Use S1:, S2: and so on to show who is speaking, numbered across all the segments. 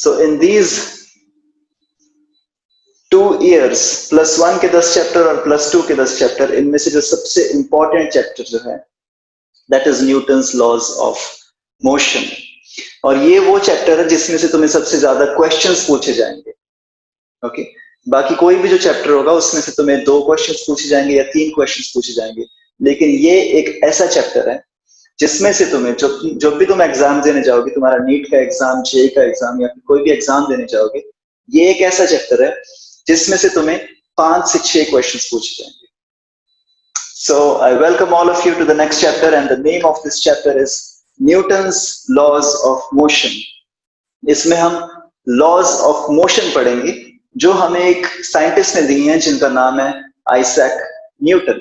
S1: So in these 2 years +1 के 10 chapter और +2 के 10 चैप्टर, इनमें से जो सबसे इंपॉर्टेंट चैप्टर जो है that is Newton's laws of motion. और ये वो चैप्टर है जिसमें से तुम्हें सबसे ज्यादा क्वेश्चंस पूछे जाएंगे। ओके, बाकी कोई भी जो चैप्टर होगा उसमें से तुम्हें 2 क्वेश्चंस पूछे जाएंगे या 3 क्वेश्चंस पूछे जाएंगे, लेकिन ये एक ऐसा चैप्टर है जिसमें से तुम्हें जब भी तुम एग्जाम देने जाओगे, तुम्हारा नीट का एग्जाम, जेईई का एग्जाम या कोई भी एग्जाम देने जाओगे, ये एक ऐसा चैप्टर है जिसमें से तुम्हें 5 से 6 क्वेश्चंस पूछे जाएंगे। So I welcome all of you to the next chapter, and the name of this chapter is Newton's laws of motion. इसमें हम laws of motion पढ़ेंगे जो हमें एक साइंटिस्ट ने दी हैं जिनका नाम है Isaac Newton.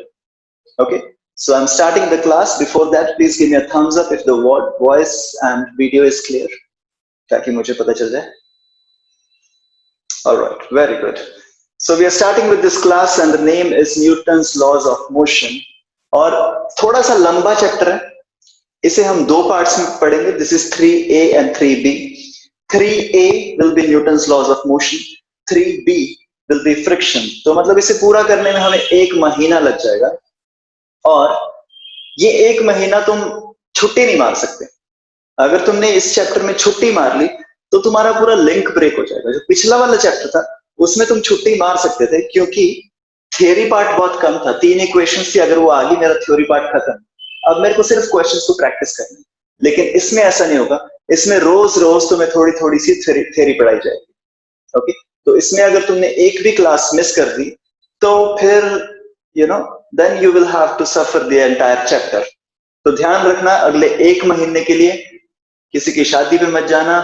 S1: Okay, so I'm starting the class. Before that, please give me a thumbs up if the voice and video is clear, ताकि मुझे पता चल जाए। All right, very good. So we are starting with this class and the name is Newton's laws of motion. और थोड़ा सा लंबा chapter है, इसे हम 2 पार्ट्स में पढ़ेंगे। This is 3A and 3B. 3A will be Newton's laws of motion. 3B will be friction. तो मतलब इसे पूरा करने में हमें 1 महीना लग जाएगा, और ये 1 महीना तुम छुट्टी नहीं मार सकते। अगर तुमने इस चैप्टर में छुट्टी मार ली तो तुम्हारा पूरा लिंक ब्रेक हो जाएगा। जो पिछला वाला चैप्टर था उसमें तुम छुट्टी मार सकते थे क्योंकि थियरी पार्ट बहुत कम था, 3 इक्वेशंस थी, अगर वो आ गई मेरा थ्योरी पार्ट खत्म। अब मेरे को सिर्फ क्वेश्चंस को प्रैक्टिस करना है। लेकिन इसमें ऐसा नहीं होगा, इसमें रोज रोज तुम्हें थोड़ी थोड़ी सी थ्योरी पढ़ाई जाएगी। ओके, तो इसमें अगर तुमने एक भी क्लास मिस कर दी तो फिर then you will have to suffer the entire chapter. तो ध्यान रखना, अगले 1 महीने के लिए किसी की शादी पे मत जाना,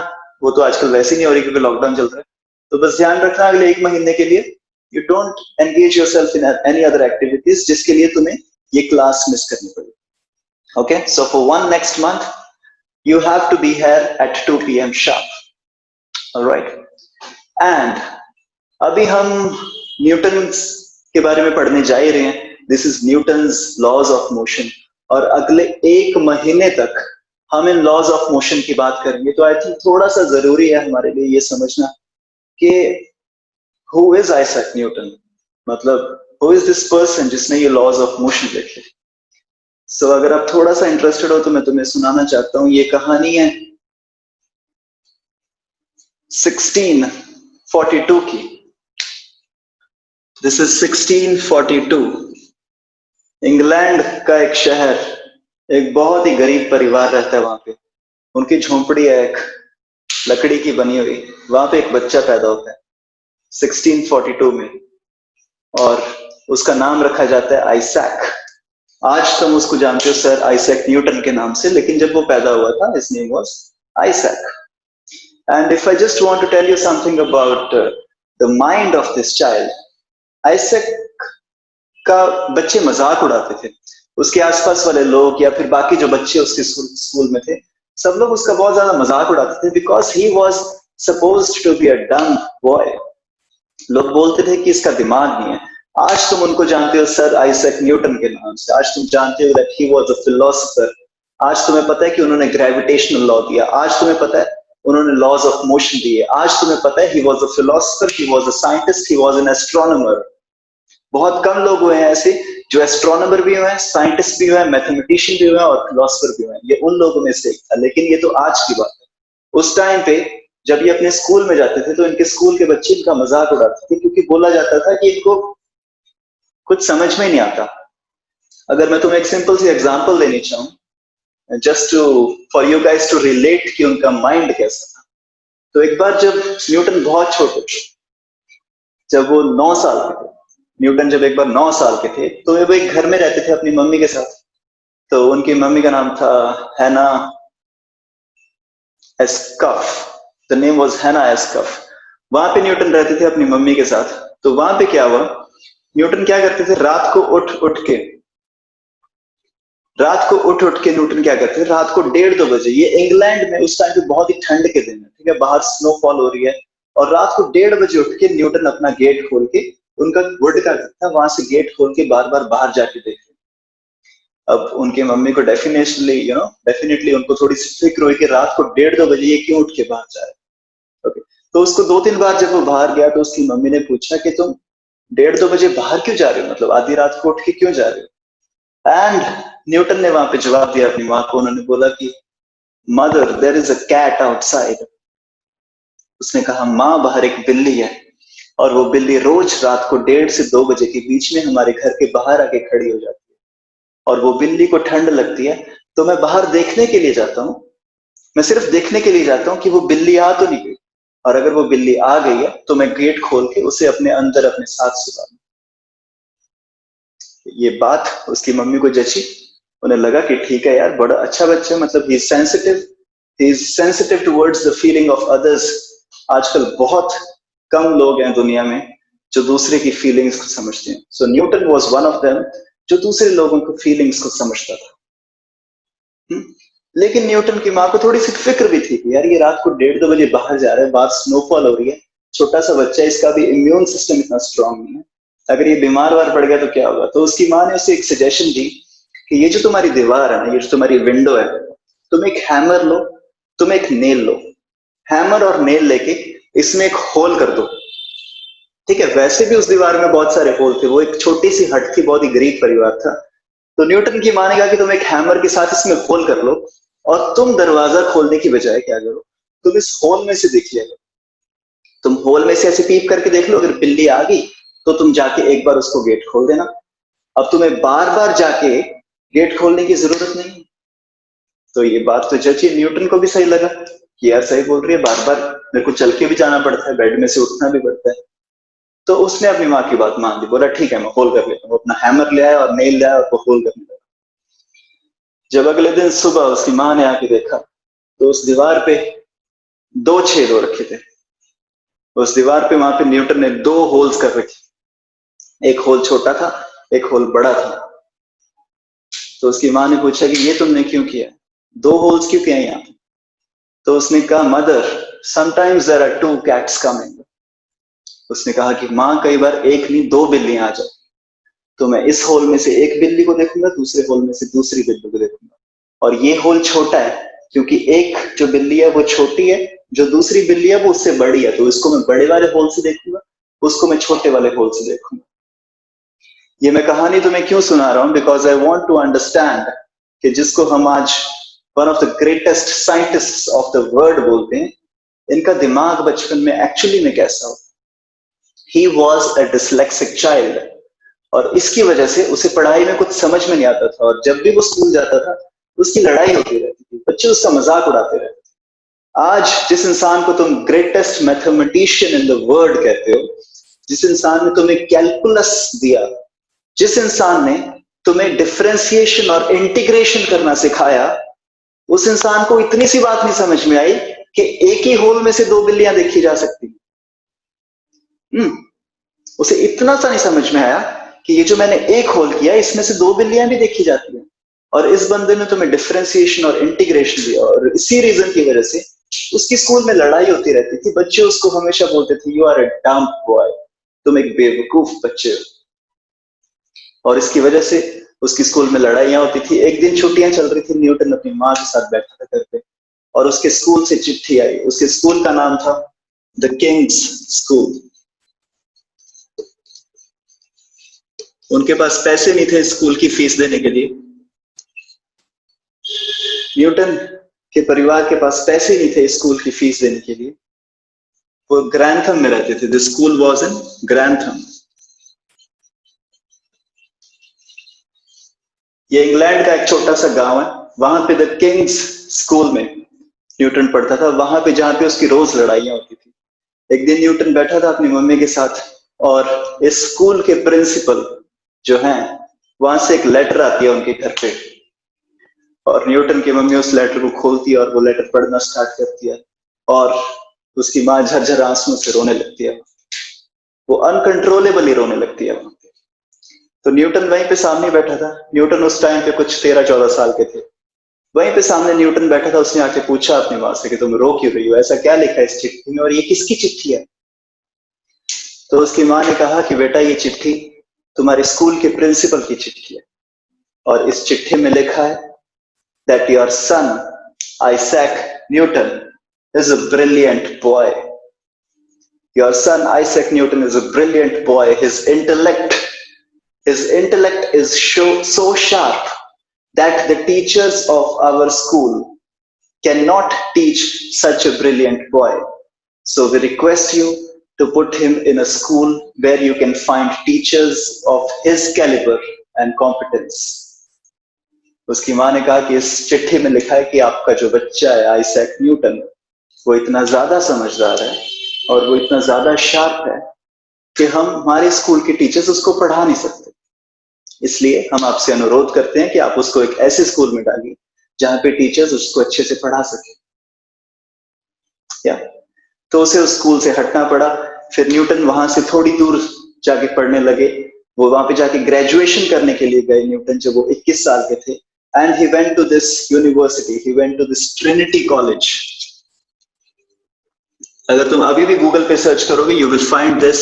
S1: वो तो आजकल वैसे ही नहीं हो रही क्योंकि लॉकडाउन चल रहा है। तो बस ध्यान रखना अगले 1 महीने के लिए you don't engage yourself in any other activities जिसके लिए तुम्हें ये क्लास मिस करनी पड़ेगी। Okay, so for 1 next month you have to be here at 2 PM sharp. All right, and अभी हम न्यूटन्स के बारे में पढ़ने जा ही रहे हैं। This is Newton's laws of motion, और अगले 1 महीने तक हम इन लॉज ऑफ मोशन की बात करेंगे। तो आई थिंक थोड़ा सा जरूरी है हमारे लिए ये समझना कि हु इज आइजैक न्यूटन, मतलब हु इज दिस पर्सन जिसने ये लॉज ऑफ मोशन लिखे। सो अगर आप थोड़ा सा इंटरेस्टेड हो तो मैं तुम्हें सुनाना चाहता हूँ। ये कहानी है 1642 की। This is 1642। इंग्लैंड का एक शहर, एक बहुत ही गरीब परिवार रहता है वहां पे। उनकी झोंपड़ी है एक लकड़ी की बनी हुई, वहां पे एक बच्चा पैदा होता है 1642 में, और उसका नाम रखा जाता है आइजैक। आज तुम उसको जानते हो सर आइजैक न्यूटन के नाम से, लेकिन जब वो पैदा हुआ था his name was Isaac. And if I just want to tell you something about the mind of this child, Isaac का बच्चे मजाक उड़ाते थे। उसके आसपास वाले लोग या फिर बाकी जो बच्चे उसके स्कूल में थे, सब लोग उसका बहुत ज्यादा मजाक उड़ाते थे, because he was supposed to be a dumb boy. लोग बोलते थे कि इसका दिमाग नहीं है। आज तुम उनको जानते हो सर आइजैक न्यूटन के नाम से। आज तुम जानते हो that he was a philosopher. आज तुम्हें पता है कि उन्होंने ग्रेविटेशनल लॉ दिया। आज तुम्हें पता है उन्होंने लॉज ऑफ मोशन दिए। आज तुम्हें पता है he was a philosopher, he was a scientist, he was an astronomer. बहुत कम लोग हुए हैं ऐसे जो एस्ट्रोनॉमर भी हुए हैं, साइंटिस्ट भी हुए हैं, मैथमेटिशियन भी हुए हैं और फिलोसोफर भी हुए हैं। ये उन लोगों में से एक था, लेकिन ये तो आज की बात है। उस टाइम पे जब ये अपने स्कूल में जाते थे तो इनके स्कूल के बच्चे इनका मजाक उड़ाते थे, क्योंकि बोला जाता था कि इनको कुछ समझ में नहीं आता। अगर मैं तुम्हें एक सिंपल सी एग्जांपल देनी चाहूँ, just to for you guys to relate कि उनका माइंड कैसा था, तो एक बार जब न्यूटन बहुत छोटे थे, जब वो 9 साल के थे, न्यूटन जब एक बार 9 साल के थे, तो वो एक घर में रहते थे अपनी मम्मी के साथ। तो उनकी मम्मी का नाम था हैना एस्कफ। द नेम वाज हैना एस्कफ। वहां पे न्यूटन रहते थे अपनी मम्मी के साथ। तो वहां पे क्या हुआ, न्यूटन क्या करते थे, रात को उठ उठ के न्यूटन क्या करते थे, रात को 1:30-2 बजे, ये इंग्लैंड में उस टाइम पे बहुत ही ठंड के दिन है, ठीक है, बाहर स्नोफॉल हो रही है, और रात को 1:30 बजे उठ के न्यूटन अपना गेट खोल के, उनका वुड का घर था, वहां से गेट खोल के बार बार बाहर जाके देखते। अब उनकी मम्मी को डेफिनेटली उनको थोड़ी सी फिक्र हुई कि रात को 1:30-2 बजे ये क्यों उठ के बाहर जा रहे। ओके, तो उसको 2-3 बार जब वो बाहर गया तो उसकी मम्मी ने पूछा कि तुम 1:30-2 बजे बाहर क्यों जा रहे हो, मतलब आधी रात को उठ के क्यों जा रहे हो? एंड न्यूटन ने वहां पे जवाब दिया अपनी माँ को, उन्होंने बोला कि mother there is a cat outside. उसने कहा माँ बाहर एक बिल्ली है, और वो बिल्ली रोज रात को 1:30 से 2 बजे के बीच में हमारे घर के बाहर आके खड़ी हो जाती है, और वो बिल्ली को ठंड लगती है तो मैं बाहर देखने के लिए जाता हूँ, मैं सिर्फ देखने के लिए जाता हूँ कि वो बिल्ली आ तो नहीं गई, और अगर वो बिल्ली आ गई है तो मैं गेट खोल के उसे अपने अंदर अपने साथ सुला दूं। ये बात उसकी मम्मी को जची, उन्हें लगा कि ठीक है यार, बड़ा अच्छा बच्चा, मतलब he is sensitive towards the feeling of others. आजकल बहुत कम लोग हैं दुनिया में जो दूसरे की फीलिंग्स को समझते हैं। So Newton was one of them, जो दूसरे लोगों को फीलिंग्स को समझता था। लेकिन न्यूटन की माँ को थोड़ी सी फिक्र भी थी कि यार ये रात को 1:30-2 बजे बाहर जा रहा है, बाहर स्नोफॉल हो रही है, छोटा सा बच्चा, इसका भी इम्यून सिस्टम इतना स्ट्रांग नहीं है, अगर ये बीमार वार पड़ गया तो क्या होगा। तो उसकी माँ ने उसे एक सजेशन दी कि ये जो तुम्हारी दीवार है ना, ये जो तुम्हारी विंडो है, तुम एक हैमर लो, तुम एक नेल लो, हैमर और नेल लेके इसमें एक होल कर दो। ठीक है, वैसे भी उस दीवार में बहुत सारे होल थे, वो एक छोटी सी हट थी, बहुत ही गरीब परिवार था। तो न्यूटन की माँ ने कहा कि तुम एक हैमर के साथ इसमें होल कर लो, और तुम दरवाजा खोलने की बजाय क्या करो, तुम इस होल में से देख लिया करो, तुम होल में से ऐसे पीप करके देख लो, अगर बिल्ली आ गई तो तुम जाके एक बार उसको गेट खोल देना। अब तुम्हें बार बार जाके गेट खोलने की जरूरत नहीं। तो ये बात तो जची, न्यूटन को भी सही लगा कि यार सही बोल रही है, बार बार मेरे को चल के भी जाना पड़ता है, बेड में से उठना भी पड़ता है। तो उसने अपनी माँ की बात मान ली, बोला ठीक है मैं होल कर लेता हूँ। अपना हैमर ले आया और नेल ले आया और वो होल करने लगा। जब अगले दिन सुबह उसकी माँ ने आके देखा तो उस दीवार पे 2 छेद हो रखे थे। उस दीवार पे वहां पे न्यूटन ने 2 होल्स कर रखे, एक होल छोटा था, एक होल बड़ा था। तो उसकी माँ ने पूछा कि ये तुमने क्यों किया, 2 होल्स क्यों किए यहाँ पे? तो उसने कहा mother sometimes there are 2 cats coming. उसने कहा कि माँ कई बार एक नहीं 2 बिल्लियां आ जाए, तो मैं इस होल में से एक बिल्ली को देखूंगा, दूसरे होल में से दूसरी बिल्ली को देखूंगा, और ये होल छोटा है क्योंकि एक जो बिल्ली है वो छोटी है, जो दूसरी बिल्ली है वो उससे बड़ी है, तो इसको मैं बड़े वाले होल से देखूंगा, उसको मैं छोटे वाले होल से देखूंगा। ये मैं कहानी तुम्हें क्यों सुना रहा हूं, because I want to understand कि जिसको हम आज one of the greatest scientist of the world बोलते हैं, इनका दिमाग बचपन में एक्चुअली में कैसा हो। He was a dyslexic child, और इसकी वजह से उसे पढ़ाई में कुछ समझ में नहीं आता था, और जब भी वो स्कूल जाता था उसकी लड़ाई होती रहती थी, बच्चे उसका मजाक उड़ाते रहते थे। आज जिस इंसान को तुम greatest mathematician in the world कहते हो, जिस इंसान ने तुम्हें कैलकुलस दिया, जिस इंसान ने तुम्हें डिफरेंशिएशन और इंटीग्रेशन करना सिखाया, उस इंसान को इतनी सी बात नहीं समझ में आई कि एक ही होल में से 2 बिल्लियां देखी जा सकती। उसे इतना सा नहीं समझ में आया कि ये जो मैंने एक होल किया इसमें से 2 बिल्लियां भी देखी जाती हैं, और इस बंदे ने तुम्हें डिफरेंशिएशन और इंटीग्रेशन दिया, और इसी रीजन की वजह से उसकी स्कूल में लड़ाई होती रहती थी। बच्चे उसको हमेशा बोलते थे you are a dumb boy, तुम एक बेवकूफ बच्चे हो, और इसकी वजह से उसकी स्कूल में लड़ाइयां होती थी। एक दिन छुट्टियां चल रही थी, न्यूटन अपनी माँ के साथ बैठा था घर पे, और उसके स्कूल से चिट्ठी आई। उसके स्कूल का नाम था द किंग्स स्कूल। उनके पास पैसे नहीं थे स्कूल की फीस देने के लिए, न्यूटन के परिवार के पास पैसे नहीं थे स्कूल की फीस देने के लिए। वो ग्रैंथम में रहते थे, द स्कूल वाज इन ग्रैंथम। ये इंग्लैंड का एक छोटा सा गांव है, वहां पे द किंग्स स्कूल में न्यूटन पढ़ता था, वहां पे जहां पे उसकी रोज लड़ाइयां होती थी। एक दिन न्यूटन बैठा था अपनी मम्मी के साथ, और इस स्कूल के प्रिंसिपल जो हैं वहां से एक लेटर आती है उनके घर पे, और न्यूटन की मम्मी उस लेटर को खोलती है और वो लेटर पढ़ना स्टार्ट करती है, और उसकी माँ झरझर आंसुओं से रोने लगती है, वो अनकंट्रोलेबली रोने लगती है वहां पे। तो न्यूटन वहीं पे सामने बैठा था। न्यूटन उस टाइम पे कुछ 13-14 साल के थे। वहीं पे सामने न्यूटन बैठा था, उसने आके पूछा अपनी माँ से कि तुम रो क्यों रही हो, ऐसा क्या लिखा है इस चिट्ठी में, और ये किसकी चिट्ठी है? तो उसकी माँ ने कहा कि बेटा ये चिट्ठी तुम्हारे स्कूल के प्रिंसिपल की चिट्ठी है, और इस चिट्ठी में लिखा है that your son Isaac Newton is a brilliant boy, Your son Isaac Newton is a brilliant boy. His intellect is so sharp that the teachers of our school cannot teach such a brilliant boy. So we request you to put him in a school where you can find teachers of his caliber and competence. उसकी माँ ने कहा कि इस चिट्ठी में लिखा है कि आपका जो बच्चा है आइजैक न्यूटन, वो इतना ज्यादा समझदार है और वो इतना ज्यादा शार्प है कि हम हमारे स्कूल के टीचर्स उसको पढ़ा नहीं सकते। इसलिए हम आपसे अनुरोध करते हैं कि आप उसको एक ऐसे स्कूल में डालिए जहां पे टीचर्स उसको अच्छे से पढ़ा सके। या तो उसे उस स्कूल से हटना पड़ा। फिर न्यूटन वहां से थोड़ी दूर जाके पढ़ने लगे। वो वहां पे जाके ग्रेजुएशन करने के लिए गए न्यूटन, जब वो 21 साल के थे। And he went to this university, he went to this Trinity college. अगर तुम अभी भी गूगल पे सर्च करोगे, you will find this,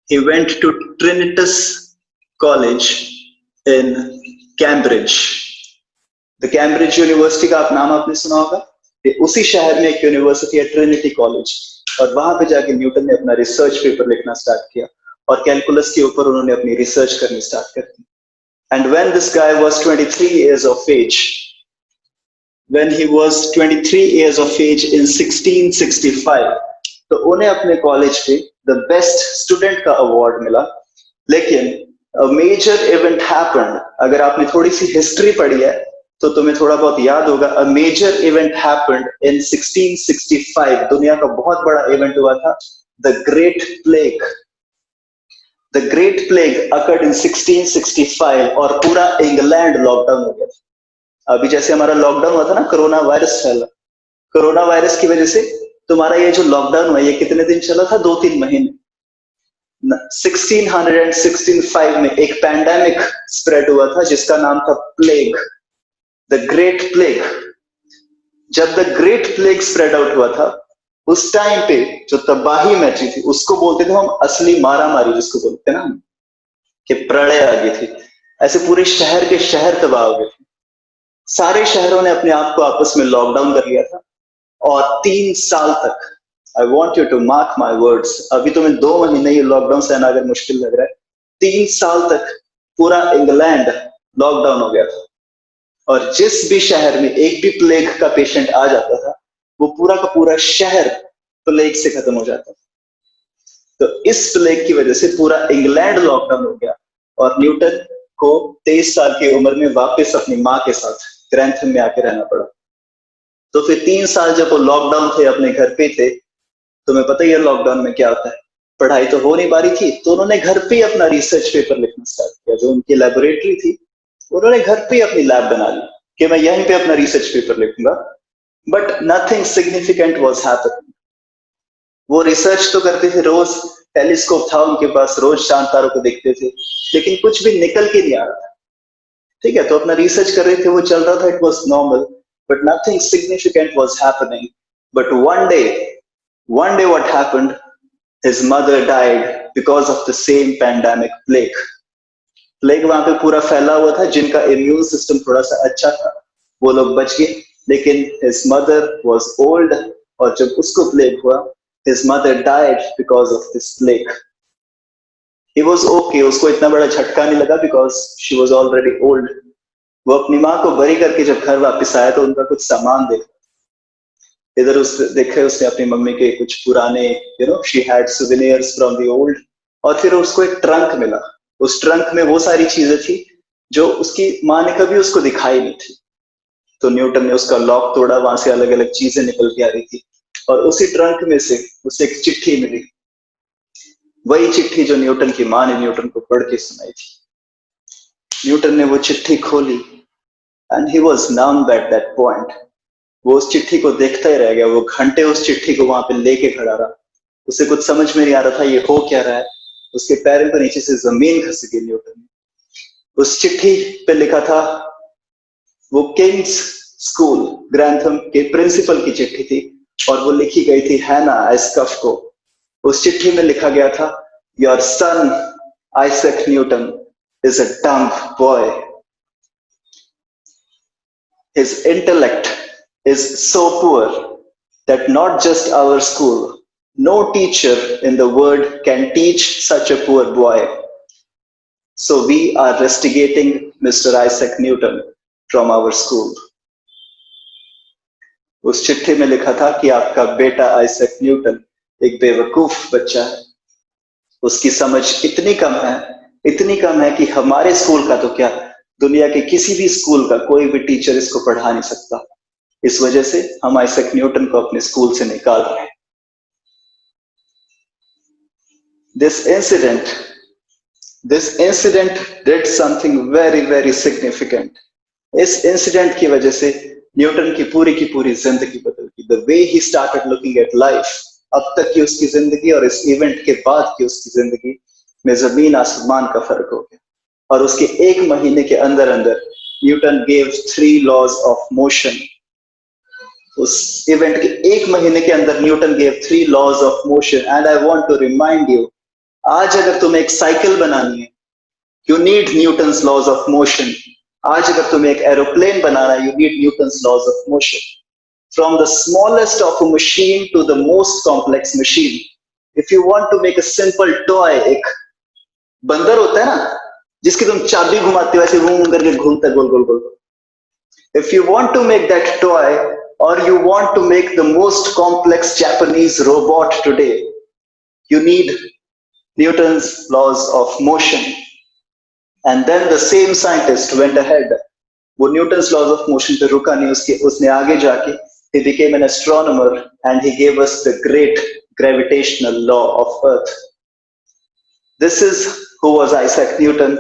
S1: he went to Trinity college in Cambridge. The Cambridge university का आप नाम आपने सुना होगा। उसी शहर में एक यूनिवर्सिटी है, ट्रिनिटी कॉलेज, और वहां पे जाके न्यूटन ने अपना रिसर्च पेपर लिखना स्टार्ट किया और कैलकुलस के ऊपर उन्होंने अपनी रिसर्च करनी स्टार्ट कर दी। And when this guy was 23 years of age, when he was 23 years of age in 1665, तो उन्हें अपने कॉलेज पे द बेस्ट स्टूडेंट का अवार्ड मिला। लेकिन a major event happened। अगर आपने थोड़ी सी हिस्ट्री पढ़ी है तो तुम्हें थोड़ा बहुत याद होगा। A major event happened in 1665। दुनिया का बहुत बड़ा इवेंट हुआ था, the Great Plague। The Great Plague occurred in 1665 और पूरा इंग्लैंड लॉकडाउन हो गया था। अभी जैसे हमारा लॉकडाउन हुआ था ना, कोरोना वायरस फैला, कोरोना वायरस की वजह से तुम्हारा ये जो लॉकडाउन हुआ, ये कितने दिन चला था? 2-3 महीने। 1665 में एक पैंडेमिक स्प्रेड हुआ था जिसका नाम था प्लेग, द ग्रेट प्लेग। जब the great plague spread out हुआ था, उस टाइम पे जो तबाही मची थी उसको बोलते थे हम असली मारामारी, जिसको बोलते हैं ना कि प्रलय आ गई थी। ऐसे पूरे शहर के शहर तबाह हो गए थे। सारे शहरों ने अपने आप को आपस में लॉकडाउन कर लिया था और 3 साल तक, I want you to mark my words, अभी तुम्हें 2 महीने ये लॉकडाउन सहना अगर मुश्किल लग रहा है, 3 साल तक पूरा इंग्लैंड लॉकडाउन हो गया था। और जिस भी शहर में एक भी प्लेग का पेशेंट आ जाता था, वो पूरा का पूरा शहर प्लेग से खत्म हो जाता था। तो इस प्लेग की वजह से पूरा इंग्लैंड लॉकडाउन हो गया और न्यूटन को 23 साल की उम्र में वापस अपनी माँ के साथ ग्रैंथम में आके रहना पड़ा। तो फिर 3 साल जब वो लॉकडाउन थे, अपने घर पे थे, तुम्हें पता ही है लॉकडाउन में क्या होता है, पढ़ाई तो हो नहीं पा रही थी, तो उन्होंने घर पे अपना रिसर्च पेपर लिखना स्टार्ट किया। जो उनकी लेबोरेटरी थी, उन्होंने घर पे अपनी लैब बना ली कि मैं यहीं पे अपना रिसर्च पेपर लिखूंगा। But nothing significant was happening. वो रिसर्च तो करते थे, रोज टेलीस्कोप था उनके पास, रोज चांद तारों को देखते थे, लेकिन कुछ भी निकल के नहीं आ रहा था। ठीक है, तो अपना रिसर्च कर रहे थे, वो चल रहा था, it was normal, but nothing significant was happening. But one day what happened, his mother died because of the same pandemic plague। Plague वहां पे पूरा फैला हुआ था, जिनका इम्यून सिस्टम थोड़ा सा अच्छा था वो लोग बच गए, लेकिन हिज मदर वाज ओल्ड, और जब उसको प्लेग हुआ, his mother died because of this plague. He was okay, उसको इतना बड़ा झटका नहीं लगा because she was already old. वो अपनी माँ को बरी करके जब घर वापस आया तो उनका कुछ सामान देखा, इधर उस देखे उसने अपनी मम्मी के कुछ पुराने, she had souvenirs from the old, और फिर उसको एक ट्रंक मिला। उस ट्रंक में वो सारी चीजें थी जो उसकी माँ ने कभी उसको दिखाई नहीं थी। तो न्यूटन ने उसका लॉक तोड़ा, वहां से अलग अलग चीजें निकल के आ रही थी, और उसी ट्रंक में से उसे एक चिट्ठी मिली। वही चिट्ठी जो न्यूटन की माँ ने न्यूटन को पढ़ के सुनाई थी। न्यूटन ने वो चिट्ठी खोली and he was numb at that point. वो उस चिट्ठी को देखता ही रह गया। वो घंटे उस चिट्ठी को वहां पे लेके खड़ा रहा। उसे कुछ समझ में नहीं आ रहा था ये हो क्या रहा है। उसके पैरों के नीचे से जमीन खस गई। न्यूटन ने उस चिट्ठी पे लिखा था, वो किंग्स स्कूल ग्रैंथम के प्रिंसिपल की चिट्ठी थी, और वो लिखी गई थी हैना आइस्कफ को। उस चिट्ठी में लिखा गया था, your son Isaac Newton is a dumb boy, his intellect is so poor that not just our school No teacher in the world can teach such a poor boy. So we are rusticating Mr. Isaac Newton from our school. उस चिट्ठी में लिखा था कि आपका बेटा Isaac Newton एक बेवकूफ बच्चा है, उसकी समझ इतनी कम है कि हमारे स्कूल का तो क्या, दुनिया के किसी भी स्कूल का कोई भी टीचर इसको पढ़ा नहीं सकता। इस वजह से हम आइजैक न्यूटन को अपने स्कूल से निकाल रहे हैं। This incident did something very significant. इस इंसिडेंट की वजह से न्यूटन की पूरी जिंदगी बदल गई। The way he started looking at life, अब तक की उसकी जिंदगी और इस इवेंट के बाद की उसकी जिंदगी में जमीन आसमान का फर्क हो गया। और उसके एक महीने के अंदर Newton gave 3 laws of motion. उस इवेंट के एक महीने के अंदर Newton gave 3 laws of motion. And I want to remind you, आज अगर तुम्हें एक साइकिल बनानी है, you need Newton's laws of motion. आज अगर तुम्हें एक एरोप्लेन बनाना है, you need Newton's laws of motion. From the smallest of a machine to the most complex machine. If you want to make a simple toy, एक बंदर होता है ना जिसकी तुम चाबी घुमाते हो ऐसे घूम करके घूमता गोल गोल गोल। If you want to make that toy or you want to make the most complex Japanese robot today, you need Newton's laws of motion. And then the same scientist went ahead. वो Newton's laws of motion पे रुका नहीं, उसने आगे जाके he became an astronomer and he gave us the great gravitational law of Earth. This is who was Isaac Newton.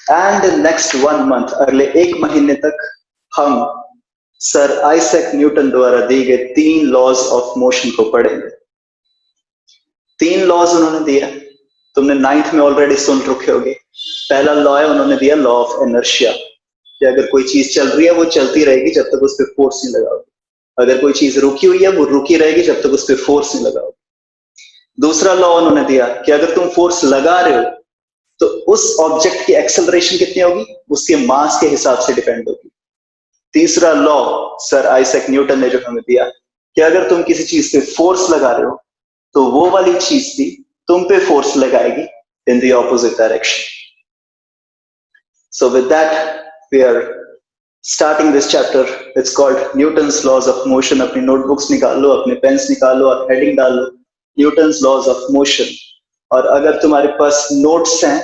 S1: And the next 1 month, अगले 1 महीने तक हम सर आइजैक न्यूटन द्वारा दिए गए 3 लॉज ऑफ मोशन को पढ़ेंगे। 3 लॉज उन्होंने दिया, तुमने 9th में ऑलरेडी सुन रखे होगे। पहला लॉ है, उन्होंने दिया लॉ ऑफ इनर्शिया, कि अगर कोई चीज चल रही है वो चलती रहेगी जब तक उस पर फोर्स नहीं लगाओगे। अगर कोई चीज रुकी हुई है वो रुकी रहेगी जब तक उस पर फोर्स नहीं लगाओगे। दूसरा लॉ उन्होंने दिया कि अगर तुम फोर्स लगा रहे हो तो उस ऑब्जेक्ट की एक्सेलरेशन कितनी होगी, उसके मास के हिसाब से डिपेंड होगी। तीसरा लॉ सर आइजैक न्यूटन ने जो हमें दिया कि अगर तुम किसी चीज पे फोर्स लगा रहे हो तो वो वाली चीज भी तुम पे फोर्स लगाएगी in the opposite direction. So with that, we are starting this chapter. It's called Newton's laws of motion. अपनी notebooks निकाल लो, अपने pens निकाल लो और heading डाल लो Newton's laws of motion. और अगर तुम्हारे पास notes हैं,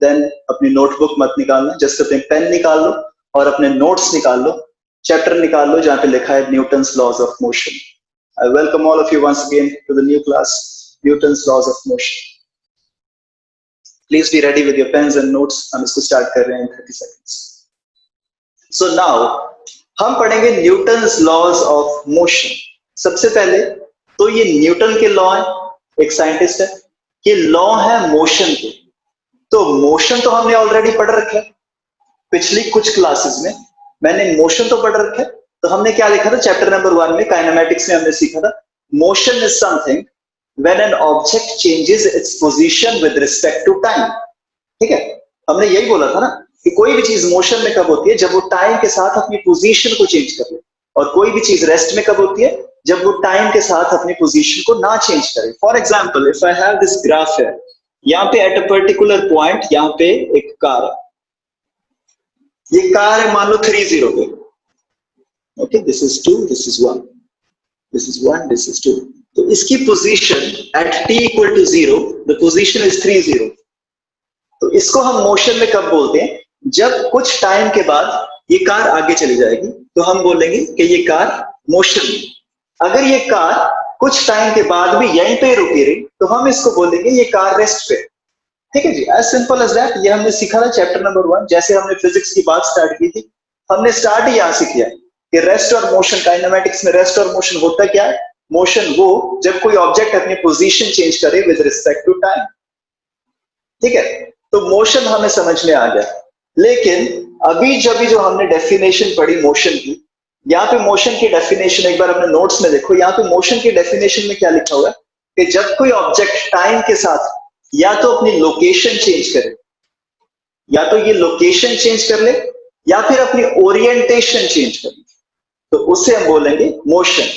S1: then अपनी notebook मत निकालना, just अपने pen निकाल लो और अपने notes निकाल लो, chapter निकाल लो जहाँ पे लिखा है Newton's laws of motion. I welcome all of you once again to the new class, Newton's laws of motion. Please be ready with your pens and notes. हम इसको start कर रहे हैं in 30 seconds. So now हम पढ़ेंगे Newton's laws of motion. सबसे पहले तो ये न्यूटन के लॉ है, एक साइंटिस्ट है, ये लॉ है मोशन के। तो मोशन तो हमने ऑलरेडी पढ़ रखा है पिछली कुछ क्लासेस में, मैंने मोशन तो पढ़ रखा है। तो हमने क्या लिखा था चैप्टर नंबर 1 में, काइनेमैटिक्स में हमने सीखा था motion is something when an object changes its position with respect to time. ठीक है, हमने यही बोला था ना कि कोई भी चीज मोशन में कब होती है, जब वो टाइम के साथ अपनी पोजीशन को चेंज कर ले, और कोई भी चीज रेस्ट में कब होती है, जब वो टाइम के साथ अपनी पोजीशन को ना चेंज करे। For example, if I have this graph है, यहाँ पे एट अ पर्टिकुलर पॉइंट यहाँ पे एक कार है, ये कार है मान लो 30 पे, okay, this is 2, this is 1, this is 1, this is 2। तो इसकी position at t equal to 0, the position is 30। तो इसको हम मोशन में कब बोलते हैं, जब कुछ टाइम के बाद ये कार आगे चली जाएगी तो हम बोलेंगे कि ये कार मोशन में। अगर ये कार कुछ टाइम के बाद भी यहीं पे रुकी रही तो हम इसको बोलेंगे ये कार रेस्ट पे। ठीक है जी, एज सिंपल एज दैट। ये हमने सीखा था चैप्टर नंबर 1, जैसे हमने फिजिक्स की बात स्टार्ट की थी, हमने स्टार्ट ही यहां से किया कि रेस्ट और मोशन, काइनेमैटिक्स में रेस्ट और मोशन होता क्या है, मोशन वो जब कोई ऑब्जेक्ट अपनी पोजीशन चेंज करे विद रिस्पेक्ट टू टाइम। ठीक है, तो मोशन हमें समझ में आ गया। लेकिन अभी जब जो हमने डेफिनेशन पढ़ी मोशन की, यहाँ पे मोशन की डेफिनेशन एक बार अपने नोट्स में देखो, यहाँ पे मोशन की डेफिनेशन में क्या लिखा हुआ है कि जब कोई ऑब्जेक्ट टाइम के साथ या तो अपनी लोकेशन चेंज करे, या तो ये लोकेशन चेंज कर ले, या फिर अपनी ओरिएंटेशन चेंज कर ले, तो उससे हम बोलेंगे मोशन।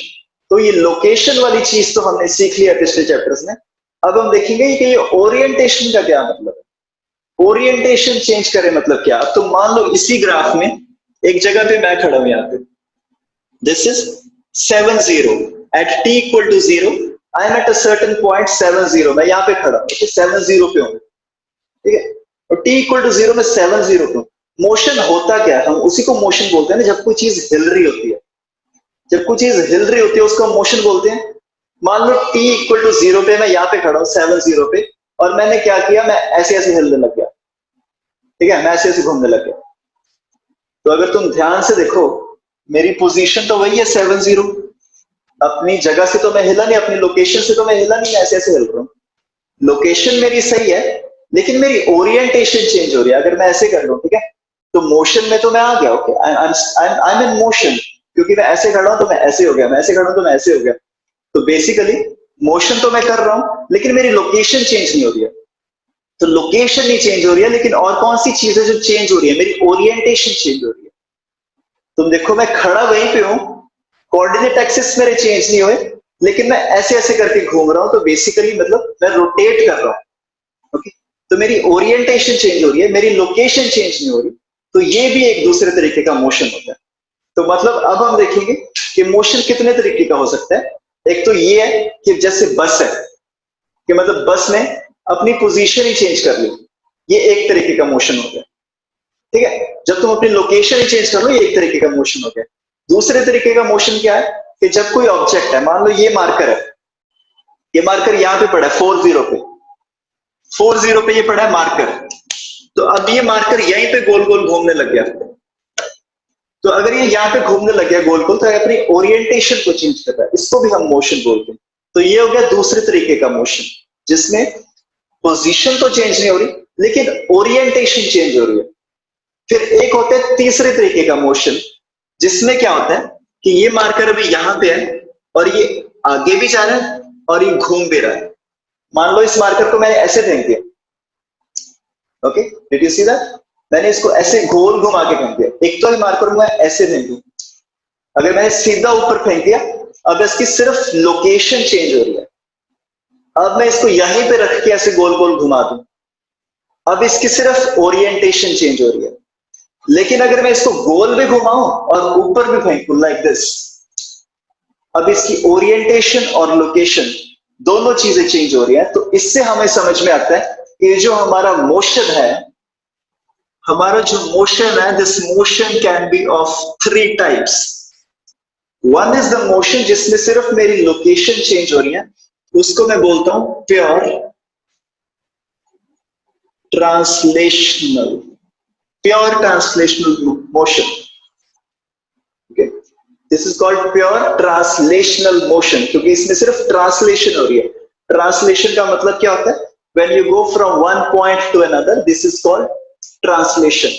S1: तो ये लोकेशन वाली चीज तो हमने सीख लिया पिछले चैप्टर्स में। अब हम देखेंगे कि ये ओरिएंटेशन का क्या मतलब है। ओरिएंटेशन चेंज करे मतलब क्या? तो मान लो इसी ग्राफ में एक जगह पे मैं खड़ा हूं, यहाँ पे this is 7 0 at t equal to 0 I am at a certain point 7 0, मैं यहाँ पे खड़ा हूं, 7 0 पे हूं, ठीक है। और t इक्वल टू 0 में 7 0 पे हूं। मोशन होता क्या है? हम उसी को मोशन बोलते हैं ना, जब कोई चीज हिल रही होती है। जब कोई चीज हिल रही होती है उसको हम मोशन बोलते हैं। मान लो t इक्वल टू 0 पे मैं यहाँ पे खड़ा हूँ 7 0 पे, और मैंने क्या किया, मैं ऐसे ऐसे हिलने लग गया, ठीक है, मैं ऐसे ऐसे घूमने लग गया। तो अगर तुम ध्यान से देखो, मेरी पोजीशन तो वही है 7 0, अपनी जगह से तो मैं हिला नहीं, अपनी लोकेशन से तो मैं हिला नहीं, ऐसे ऐसे हिल रहा हूँ। लोकेशन मेरी सही है, लेकिन मेरी ओरिएंटेशन चेंज हो रही है। अगर मैं ऐसे कर लूं, ठीक है, तो मोशन में तो मैं आ गया, okay, I am in motion, क्योंकि मैं ऐसे खड़ा हूं तो मैं ऐसे हो गया, मैं ऐसे खड़ा हूं तो मैं ऐसे हो गया। तो बेसिकली मोशन तो मैं कर रहा हूं, लेकिन मेरी लोकेशन चेंज नहीं हो रही है। तो लोकेशन नहीं चेंज हो रही है, लेकिन और कौन सी चीज है जो चेंज हो रही है? मेरी ओरिएंटेशन चेंज हो रही है। तुम देखो मैं खड़ा वहीं पे हूं, कोऑर्डिनेट एक्सिस मेरे चेंज नहीं हुए, लेकिन मैं ऐसे ऐसे करके घूम रहा हूं, तो बेसिकली मतलब मैं रोटेट कर रहा हूं, ओके। तो मेरी ओरिएंटेशन चेंज हो रही है, मेरी लोकेशन चेंज नहीं हो रही। तो ये भी एक दूसरे तरीके का मोशन होता है। तो मतलब अब हम देखेंगे कि मोशन कितने तरीके का हो सकता है। एक तो ये है कि जैसे बस है, कि मतलब बस ने अपनी पोजीशन ही चेंज कर ली, ये एक तरीके का मोशन हो गया, ठीक है। जब तुम अपनी लोकेशन ही चेंज कर लो, ये एक तरीके का मोशन हो गया। दूसरे तरीके का मोशन क्या है कि जब कोई ऑब्जेक्ट है, मान लो ये मार्कर है, ये मार्कर यहाँ पे पड़ा है 4 0 पे, 4 0 पे ये पड़ा है मार्कर। तो अब ये मार्कर यहीं पे गोल गोल घूमने लग गया। तो अगर ये यहाँ पे घूमने लग गया गोल गोल, तो अपनी ओरिएंटेशन को चेंज कर रहा है, इसको भी हम मोशन बोलते हैं। तो ये हो गया दूसरे तरीके का मोशन, जिसमें पोजीशन तो चेंज नहीं हो रही, लेकिन ओरिएंटेशन चेंज हो रही है। फिर एक होता है तीसरे तरीके का मोशन, जिसमें क्या होता है कि ये मार्कर अभी यहाँ पे है, और ये आगे भी जा रहा है और ये घूम भी रहा है। मान लो इस मार्कर को मैंने ऐसे फेंक दिया, okay, did you see that? मैंने इसको ऐसे गोल घुमा के फेंक दिया। एक तो ये मार्कर मैं ऐसे फेंक दूं, अगर मैंने सीधा ऊपर फेंक दिया, अब इसकी सिर्फ लोकेशन चेंज हो रही है। अब मैं इसको यहीं पे रख के ऐसे गोल गोल घुमा दूं, अब इसकी सिर्फ ओरिएंटेशन चेंज हो रही है। लेकिन अगर मैं इसको गोल भी घुमाऊं और ऊपर भी फेंकूं लाइक दिस, अब इसकी ओरिएंटेशन और लोकेशन दोनों चीजें चेंज हो रही है। तो इससे हमें समझ में आता है कि जो हमारा मोशन है, हमारा जो मोशन है, this motion can be of 3 types. One is the motion जिसमें सिर्फ मेरी लोकेशन चेंज हो रही है, उसको मैं बोलता हूं pure translational, pure translational motion, okay. This is called pure translational motion, क्योंकि इसमें सिर्फ ट्रांसलेशन हो रही है। ट्रांसलेशन का मतलब क्या होता है? When you go from one point two another, this is called translation.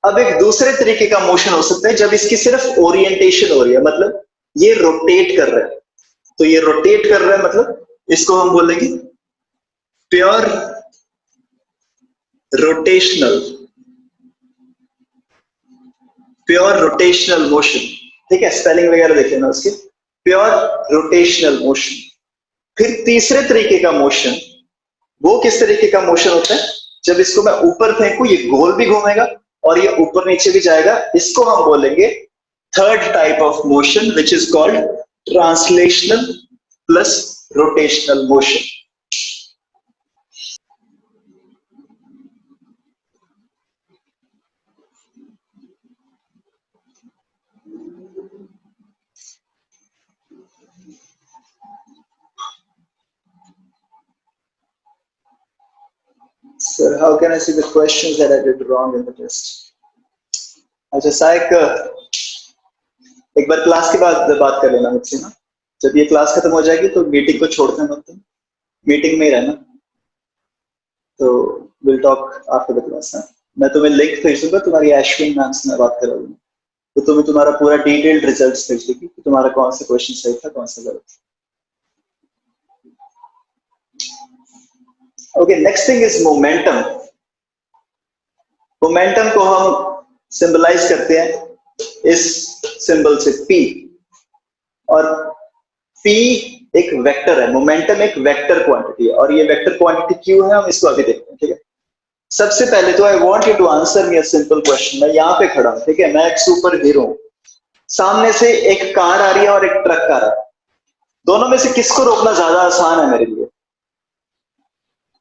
S1: अब एक दूसरे तरीके का मोशन हो सकता है जब इसकी सिर्फ ओरिएंटेशन हो रही है, मतलब ये रोटेट कर रहा है। तो ये रोटेट कर रहा है, मतलब इसको हम बोलेंगे pure rotational, pure rotational motion, ठीक है। स्पेलिंग वगैरह देख लेना उसकी, प्योर रोटेशनल मोशन। फिर तीसरे तरीके का मोशन, वो किस तरीके का मोशन होता है? जब इसको मैं ऊपर फेंकू, ये गोल भी घूमेगा और ये ऊपर नीचे भी जाएगा। इसको हम बोलेंगे third type of motion, which is called translational plus rotational motion. Sir, how can I see the questions that I did wrong in the test? अच्छा साइक, एक बार क्लास के बाद बात कर लेना मुझसे ना। जब ये क्लास खत्म हो जाएगी तो मीटिंग को छोड़ना मत, तुम मीटिंग में ही रहना। तो will talk after the class ना। मैं तुम्हें लिंक भेज दूंगा, तुम्हारी अश्विन मैम से मैं बात कराऊंगा, तो तुम्हें तुम्हारा पूरा डिटेल्ड रिजल्ट्स भेज देगी कि तुम्हारा कौन सा क्वेश्चन सही था, कौन सा गलत। Okay, next thing is momentum. Momentum को हम सिंबलाइज करते हैं इस सिंबल से P। और p एक वेक्टर है, मोमेंटम एक वेक्टर क्वांटिटी है, और ये वेक्टर क्वांटिटी क्यों है हम इसको अभी देखते हैं, ठीक है। सबसे पहले तो I want you to answer me a simple question. मैं यहाँ पे खड़ा हूँ, ठीक है, मैं एक सुपर हीरो हूँ, सामने से एक कार आ रही है और एक ट्रक आ रहा है, दोनों में से किसको रोकना ज्यादा आसान है मेरे लिए?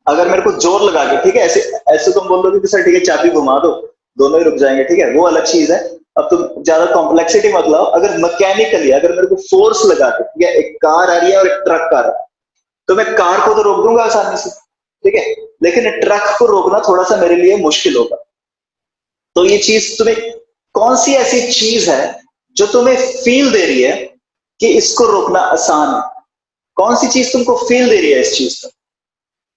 S1: अगर मेरे को जोर लगा के, ठीक है, ऐसे ऐसे तुम बोल दोगे कि सर ठीक है चाबी घुमा दो, दोनों ही रुक जाएंगे, ठीक है, वो अलग चीज है। अब तुम ज्यादा कॉम्प्लेक्सिटी मत लाओ। अगर मैकेनिकली अगर मेरे को फोर्स लगा के, ठीक है, एक कार आ रही है और एक ट्रक आ रहा है, तो मैं कार को तो रोक दूंगा आसानी से, ठीक है, लेकिन ट्रक को रोकना थोड़ा सा मेरे लिए मुश्किल होगा। तो ये चीज तुम्हें, कौन सी ऐसी चीज है जो तुम्हें फील दे रही है कि इसको रोकना आसान है? कौन सी चीज तुमको फील दे रही है इस चीज का?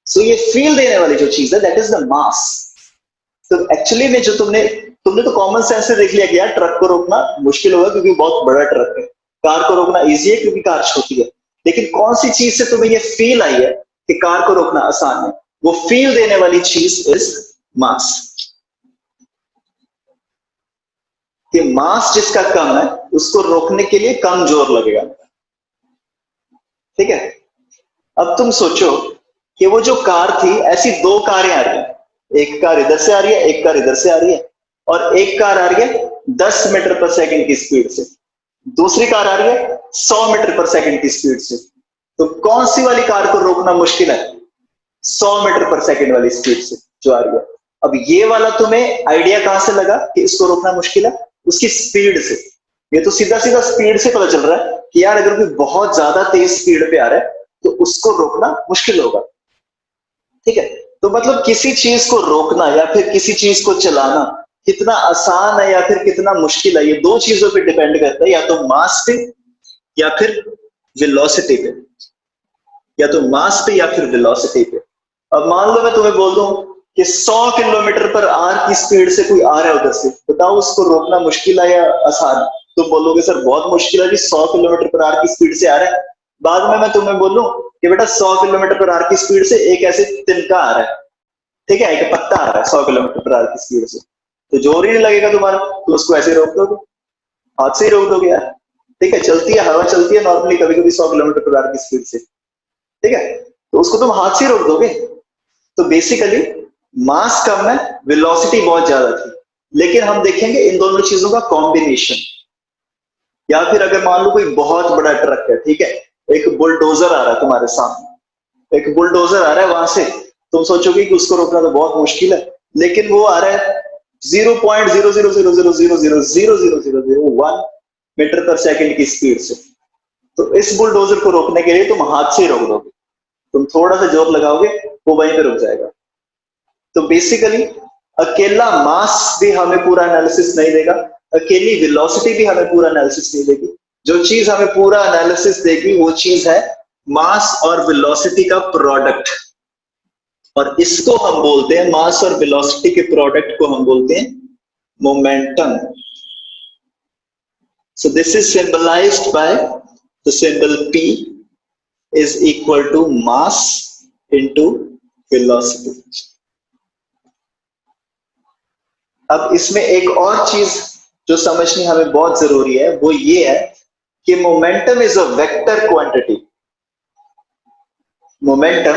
S1: सो ये फील देने वाली जो चीज है दैट इज द मास। तो एक्चुअली में जो तुमने तुमने तो कॉमन सेंस से देख लिया कि यार ट्रक को रोकना मुश्किल होगा क्योंकि बहुत बड़ा ट्रक है, कार को रोकना इजी है क्योंकि कार छोटी है। लेकिन कौन सी चीज से तुम्हें ये फील आई है कि कार को रोकना आसान है? वो फील देने वाली चीज इज मास। कि मास जिसका कम है उसको रोकने के लिए कम जोर लगेगा, ठीक है। अब तुम सोचो कि वो जो कार थी, ऐसी दो कारें आ रही हैं, एक कार इधर से आ रही है, एक कार इधर से आ रही है, और एक कार आ रही है 10 मीटर पर सेकंड की स्पीड से, दूसरी कार आ रही है 100 मीटर पर सेकंड की स्पीड से। तो कौन सी वाली कार को रोकना मुश्किल है? 100 मीटर पर सेकंड वाली स्पीड से जो आ रही है। अब ये वाला तुम्हें आइडिया कहां से लगा कि इसको रोकना मुश्किल है? उसकी स्पीड से। ये तो सीधा सीधा स्पीड से पता चल रहा है कि यार अगर कोई बहुत ज्यादा तेज स्पीड पे आ रहा है तो उसको रोकना मुश्किल होगा, ठीक है। तो मतलब किसी चीज को रोकना या फिर किसी चीज को चलाना कितना आसान है या फिर कितना मुश्किल है, ये दो चीजों पे डिपेंड करता है, या तो मास पे या फिर वेलोसिटी पे, या तो मास पे या फिर वेलोसिटी पे। अब मान लो मैं तुम्हें बोल दूं कि 100 किलोमीटर पर आर की स्पीड से कोई आ रहा है उधर से, बताओ उसको रोकना मुश्किल है या आसान? तुम बोलोगे सर बहुत मुश्किल है कि 100 किलोमीटर पर आर की स्पीड से आ रहा है। बाद में मैं तुम्हें बोलूं कि बेटा 100 किलोमीटर पर आर की स्पीड से एक ऐसे तिनका आ रहा है, ठीक है, एक पत्ता आ रहा है 100 किलोमीटर पर आर की स्पीड से, तो जोर ही नहीं लगेगा तुम्हारा, तो उसको ऐसे रोक दोगे, हाथ से ही रोक दोगे यार, ठीक है। चलती है, हवा चलती है नॉर्मली कभी कभी 100 किलोमीटर पर आर की स्पीड से, ठीक है, तो उसको तुम हाथ से रोक दोगे। तो बेसिकली मास कम है, वेलोसिटी बहुत ज्यादा थी, लेकिन हम देखेंगे इन दोनों चीजों का कॉम्बिनेशन। या फिर अगर मान लो कोई बहुत बड़ा ट्रक है, ठीक है, एक बुलडोजर आ रहा है तुम्हारे सामने, एक बुलडोजर आ रहा है वहां से, तुम सोचोगे कि उसको रोकना तो बहुत मुश्किल है, लेकिन वो आ रहा है 0.00000000001 मीटर पर सेकंड की स्पीड से। तो इस बुलडोजर को रोकने के लिए तुम हाथ से रोक दोगे, तुम थोड़ा सा जोर लगाओगे वो वहीं पे रुक जाएगा। तो बेसिकली अकेला मास भी हमें पूरा एनालिसिस नहीं देगा, अकेली वेलोसिटी भी हमें पूरा एनालिसिस नहीं देगी। जो चीज हमें पूरा एनालिसिस देगी वो चीज है मास और वेलोसिटी का प्रोडक्ट, और इसको हम बोलते हैं, मास और वेलोसिटी के प्रोडक्ट को हम बोलते हैं momentum. So this is symbolised by the symbol p is equal to mass into velocity। अब इसमें एक और चीज जो समझनी हमें बहुत जरूरी है वो ये है कि momentum is a vector quantity. Momentum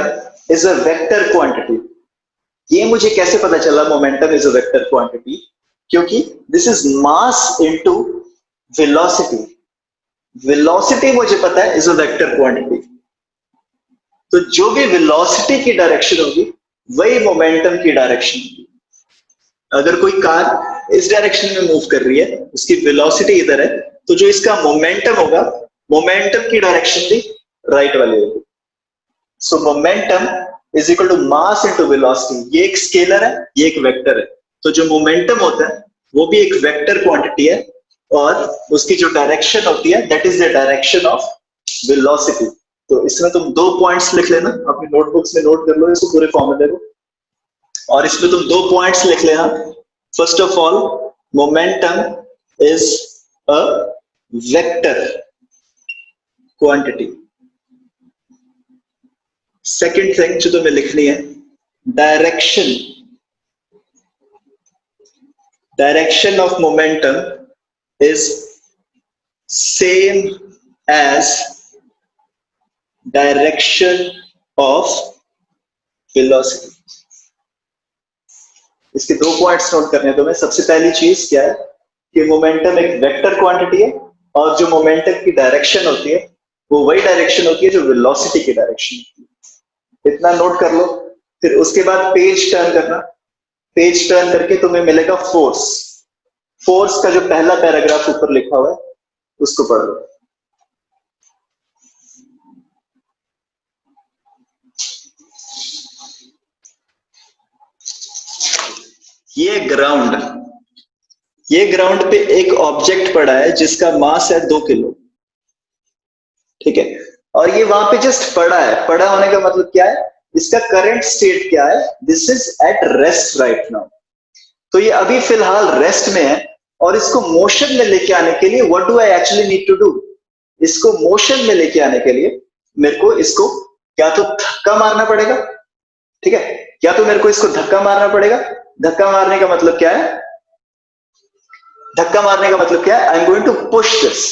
S1: is a vector quantity. ये मुझे कैसे पता चला momentum is a vector quantity? क्योंकि this is mass into velocity. Velocity मुझे पता है इज अ वेक्टर क्वांटिटी, तो जो भी वेलोसिटी की डायरेक्शन होगी वही मोमेंटम की डायरेक्शन होगी। अगर कोई कार इस डायरेक्शन में मूव कर रही है, उसकी वेलोसिटी इधर है, तो जो इसका मोमेंटम होगा, मोमेंटम की डायरेक्शन भी राइट वाली होगी। So momentum is equal to mass into velocity. ये एक स्केलर है, ये एक वेक्टर है। तो जो मोमेंटम होता है वो भी एक वेक्टर क्वांटिटी है, और उसकी जो डायरेक्शन होती है that is the direction of velocity. तो इसमें तुम दो पॉइंट्स लिख लेना, अपनी नोटबुक्स में नोट कर लो इसको पूरे फॉर्मूले को, और इसमें तुम दो पॉइंट्स लिख लेना। First of all momentum is a vector quantity. Second thing जो तुम्हें लिखनी है, direction, direction of momentum is same as direction of velocity. इसके दो पॉइंट्स नोट करने हैं तुम्हें। सबसे पहली चीज क्या है कि मोमेंटम एक वेक्टर क्वांटिटी है और जो मोमेंटम की डायरेक्शन होती है वो वही डायरेक्शन होती है जो वेलोसिटी की डायरेक्शन होती है। इतना नोट कर लो। फिर उसके बाद पेज टर्न करना। पेज टर्न करके तुम्हें मिलेगा फोर्स। फोर्स का जो पहला पैराग्राफ ऊपर लिखा हुआ है उसको पढ़ लो। ये ग्राउंड पे एक ऑब्जेक्ट पड़ा है जिसका मास है 2 किलो। ठीक है, और ये वहां पे जस्ट पड़ा है। पड़ा होने का मतलब क्या है, इसका करंट स्टेट क्या है, this is at rest right now. तो ये अभी फिलहाल रेस्ट में है और इसको मोशन में लेके आने के लिए what do I actually need to do, इसको मोशन में लेके आने के लिए मेरे को इसको या तो धक्का मारना पड़ेगा। ठीक है, या तो मेरे को इसको धक्का मारना पड़ेगा। धक्का मारने का मतलब क्या है, धक्का मारने का मतलब क्या है, I am going to push this.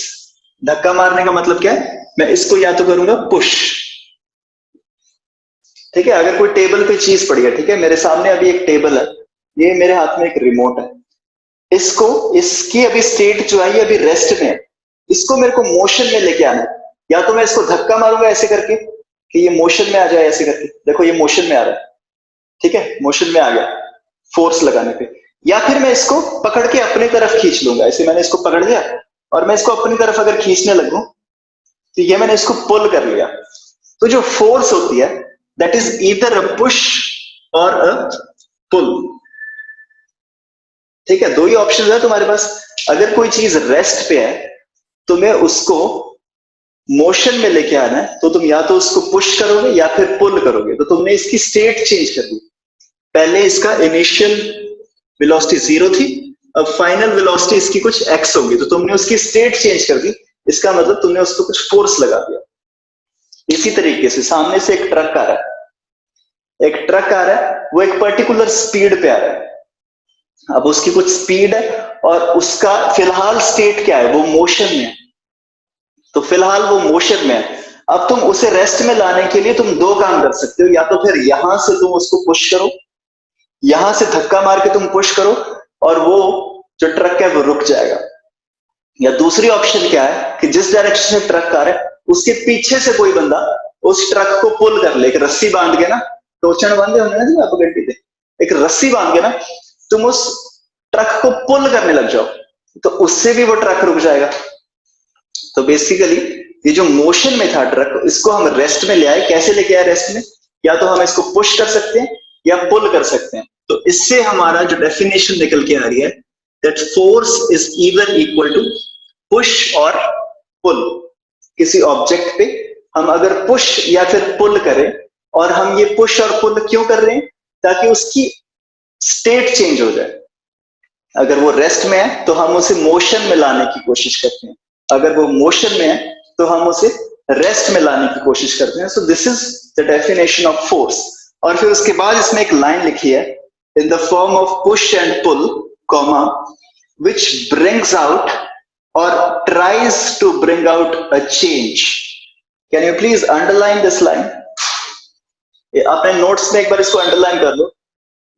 S1: धक्का मारने का मतलब क्या है, मैं इसको या तो करूंगा पुश। ठीक है, अगर कोई टेबल पे चीज पड़ी है, ठीक है, मेरे सामने अभी एक टेबल है, ये मेरे हाथ में एक रिमोट है, इसको इसकी अभी स्टेट जो है ये अभी रेस्ट में है, इसको मेरे को मोशन में लेके आना है। या तो मैं इसको धक्का मारूंगा ऐसे करके कि ये मोशन में आ जाए, ऐसे करके देखो ये मोशन में आ रहा है। ठीक है, मोशन में आ गया फोर्स लगाने पे। या फिर मैं इसको पकड़ के अपनी तरफ खींच लूंगा, ऐसे मैंने इसको पकड़ लिया और मैं इसको अपनी तरफ अगर खींचने लगूं तो ये मैंने इसको पुल कर लिया। तो जो फोर्स होती है that is either a push और अ पुल। ठीक है, दो ही ऑप्शन है तुम्हारे पास। अगर कोई चीज रेस्ट पे है तो मैं उसको मोशन में लेके आना है तो तुम या तो उसको पुश करोगे या फिर पुल करोगे। तो तुमने इसकी स्टेट चेंज कर दी। पहले इसका इनिशियल वेलोसिटी 0 थी, अब फाइनल वेलोसिटी इसकी कुछ x होगी, तो तुमने उसकी स्टेट चेंज कर दी। इसका मतलब तुमने उसको कुछ फोर्स लगा दिया। इसी तरीके से सामने से एक ट्रक आ रहा है, एक ट्रक आ रहा है, वो एक पर्टिकुलर स्पीड पे आ रहा है। अब उसकी कुछ स्पीड है और उसका फिलहाल स्टेट क्या है, वो मोशन में है। तो फिलहाल वो मोशन में है। अब तुम उसे रेस्ट में लाने के लिए तुम दो काम कर सकते हो, या तो फिर यहां से तुम उसको पुश करो, यहां से धक्का मार के तुम पुश करो और वो जो ट्रक है वो रुक जाएगा। या दूसरी ऑप्शन क्या है कि जिस डायरेक्शन से ट्रक आ रहा है उसके पीछे से कोई बंदा उस ट्रक को पुल कर ले, एक रस्सी बांध के ना, टोचन बांधे होंगे ना जी आप गड्डी पे, एक रस्सी बांध के ना तुम उस ट्रक को पुल करने लग जाओ, तो उससे भी वो ट्रक रुक जाएगा। तो बेसिकली ये जो मोशन में था ट्रक, इसको हम रेस्ट में ले आए। कैसे लेके आए रेस्ट में, या तो हम इसको पुश कर सकते हैं या पुल कर सकते हैं। तो इससे हमारा जो डेफिनेशन निकल के आ रही है that force is either equal to push और पुल। किसी ऑब्जेक्ट पे हम अगर पुश या फिर पुल करें, और हम ये पुश और पुल क्यों कर रहे हैं, ताकि उसकी स्टेट चेंज हो जाए। अगर वो रेस्ट में है तो हम उसे मोशन में लाने की कोशिश करते हैं, अगर वो मोशन में है तो हम उसे रेस्ट में लाने की कोशिश करते हैं। So this is the definition of force. और फिर उसके बाद इसमें एक लाइन लिखी है, in the form of push and pull, comma, which brings out or tries to bring out a change. Can you please underline this line? अपने notes में एक बार इसको अंडरलाइन कर लो,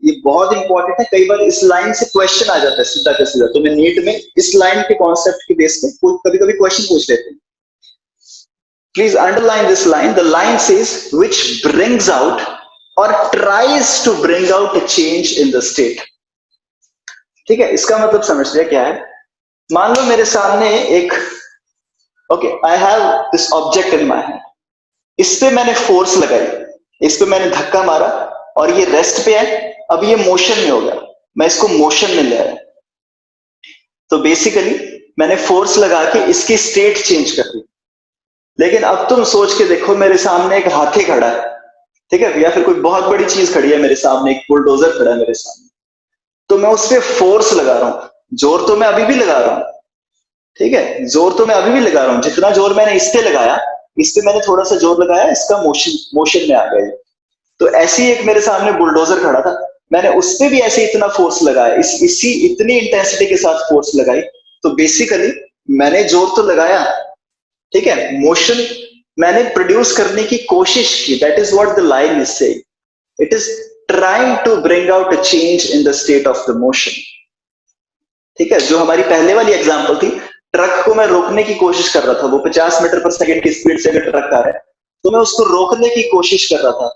S1: ये बहुत इंपॉर्टेंट है। कई बार इस लाइन से क्वेश्चन आ जाता है सीधा का सीधा, तो मैं नीट में इस लाइन के कॉन्सेप्ट के बेस पे कभी कभी क्वेश्चन पूछ लेते हैं। Please underline this line. The line says which brings out or tries to bring out a change in the state. ठीक है, इसका मतलब समझ लिया क्या है। मान लो मेरे सामने एक, okay, I have this object in my hand, इस पे मैंने फोर्स लगाई, इस पे मैंने धक्का मारा और ये रेस्ट पे है, अब ये मोशन में हो गया, मैं इसको मोशन में ले आया। तो बेसिकली मैंने फोर्स लगा के इसकी स्टेट चेंज कर दी। लेकिन अब तुम सोच के देखो, मेरे सामने एक हाथी खड़ा है, ठीक है, या फिर कोई बहुत बड़ी चीज खड़ी है मेरे सामने, एक बुलडोजर खड़ा है मेरे सामने, तो मैं उस पर फोर्स लगा रहा हूं। जोर तो मैं अभी भी लगा रहा हूं, ठीक है, जोर तो मैं अभी भी लगा रहा हूं। जितना जोर मैंने इस पे लगाया, इस पे मैंने थोड़ा सा जोर लगाया, इसका मोशन में आ गया। तो ऐसे ही एक मेरे सामने बुलडोजर खड़ा था, मैंने उस पे भी ऐसे इतना फोर्स लगाया, इसी इतनी इंटेंसिटी के साथ फोर्स लगाई। तो बेसिकली मैंने जोर तो लगाया, ठीक है, मोशन मैंने प्रोड्यूस करने की कोशिश की, that is what the line is saying, it is trying to bring out a change in the state of the motion. ठीक है, जो हमारी पहले वाली एग्जांपल थी, ट्रक को मैं रोकने की कोशिश कर रहा था, वो 50 मीटर पर सेकंड की स्पीड से अगर ट्रक आ रहा है तो मैं उसको रोकने की कोशिश कर रहा था।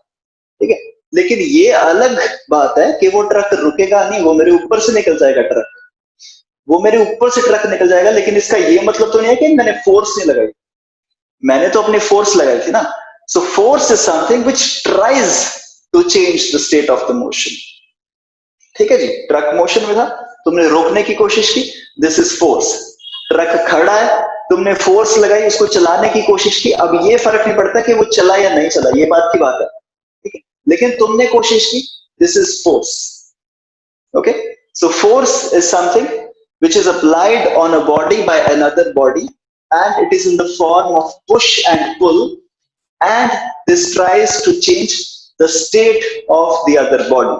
S1: ठीक है, लेकिन ये अलग बात है कि वो ट्रक रुकेगा नहीं, वो मेरे ऊपर से निकल जाएगा ट्रक, वो मेरे ऊपर से ट्रक निकल जाएगा, लेकिन इसका ये मतलब तो नहीं है कि मैंने फोर्स नहीं लगाई, मैंने तो अपनी फोर्स लगाई थी ना। So force is something which tries to change the state of the motion. ठीक है जी, ट्रक मोशन में था, तुमने रोकने की कोशिश की, दिस इज फोर्स। ट्रक खड़ा है, तुमने फोर्स लगाई, उसको चलाने की कोशिश की, अब ये फर्क नहीं पड़ता कि वो चला या नहीं चला, ये बात की बात है, ठीक है, लेकिन तुमने कोशिश की, this is force. Okay, so force is something which is applied on a body by another body, and it is in the form of push and pull, and this tries to change the state of the other body.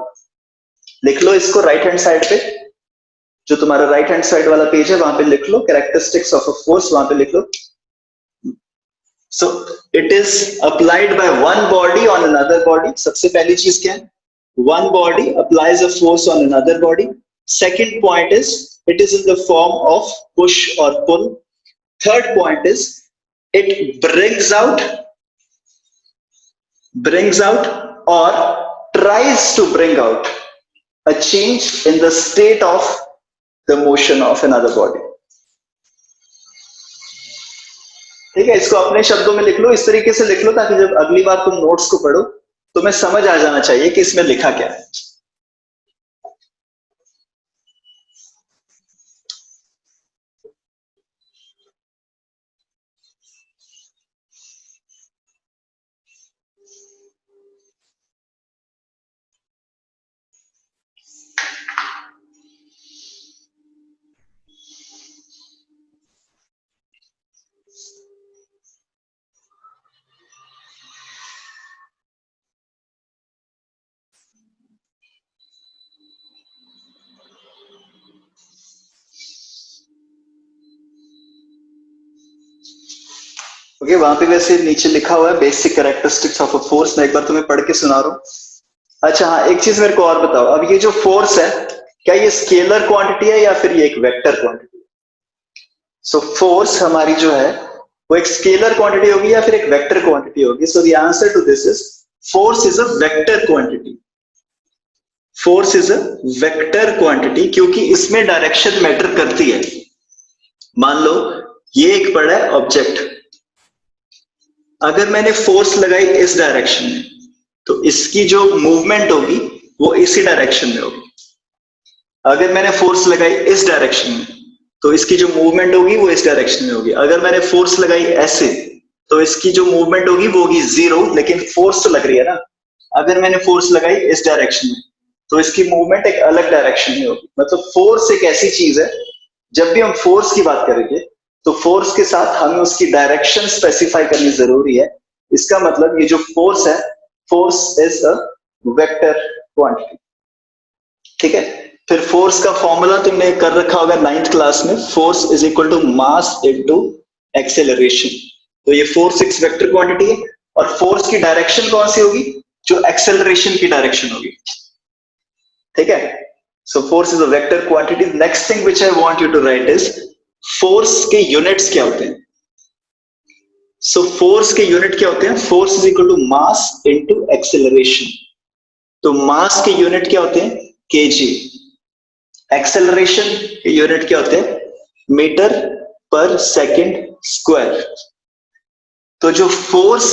S1: लिख लो इसको right hand side पे, जो तुम्हारा right hand side वाला page है वहां पे लिख लो कैरेक्टरिस्टिक्स ऑफ अ फोर्स, वहां पे लिख लो। So it is applied by one body on another body. सबसे पहली चीज क्या है, one body applies a force on another body. Second point is it is in the form of push or pull. Third point is it brings out or tries to bring out a change in the state of the motion of another body. ठीक है, इसको अपने शब्दों में लिख लो, इस तरीके से लिख लो ताकि जब अगली बार तुम नोट्स को पढ़ो तुम्हें समझ आ जाना चाहिए कि इसमें लिखा क्या है। ओके, वहां पे वैसे नीचे लिखा हुआ है basic characteristics of a force, मैं एक बार तुम्हें पढ़ के सुना रहा हूं। अच्छा हाँ, एक चीज मेरे को और बताओ, अब ये जो फोर्स है क्या ये स्केलर क्वांटिटी है या फिर ये एक वेक्टर क्वांटिटी है? सो फोर्स हमारी जो है वो एक स्केलर क्वांटिटी होगी या फिर एक वेक्टर क्वांटिटी होगी? So the answer to this is force is a vector quantity. Force is a vector quantity क्योंकि इसमें डायरेक्शन मैटर करती है। मान लो ये एक पड़ा है ऑब्जेक्ट, अगर मैंने फोर्स लगाई इस डायरेक्शन में तो इसकी जो मूवमेंट होगी वो इसी डायरेक्शन में होगी। अगर मैंने फोर्स लगाई इस डायरेक्शन में तो इसकी जो मूवमेंट होगी वो इस डायरेक्शन में होगी। अगर मैंने फोर्स लगाई ऐसे तो इसकी जो मूवमेंट होगी वो होगी जीरो, लेकिन फोर्स तो लग रही है ना। अगर मैंने फोर्स लगाई इस डायरेक्शन में तो इसकी मूवमेंट एक अलग डायरेक्शन में होगी। मतलब फोर्स एक ऐसी चीज है, जब भी हम फोर्स की बात करेंगे तो फोर्स के साथ हमें उसकी डायरेक्शन स्पेसिफाई करनी जरूरी है। इसका मतलब ये जो फोर्स है, force is a vector quantity. ठीक है, फिर फोर्स का फॉर्मूला तुमने कर रखा होगा 9th क्लास में, force is equal to mass into acceleration. तो ये फोर्स एक वेक्टर क्वांटिटी है और फोर्स की डायरेक्शन कौन सी होगी? जो एक्सेलरेशन की डायरेक्शन होगी। ठीक है, so force is a vector quantity. Next thing which I want you to write is force के यूनिट्स क्या होते हैं? सो फोर्स के यूनिट क्या होते हैं? Force is equal to mass into acceleration. तो मास के यूनिट क्या होते हैं? केजी। एक्सेलरेशन के यूनिट क्या होते हैं? Metre per second square. तो जो फोर्स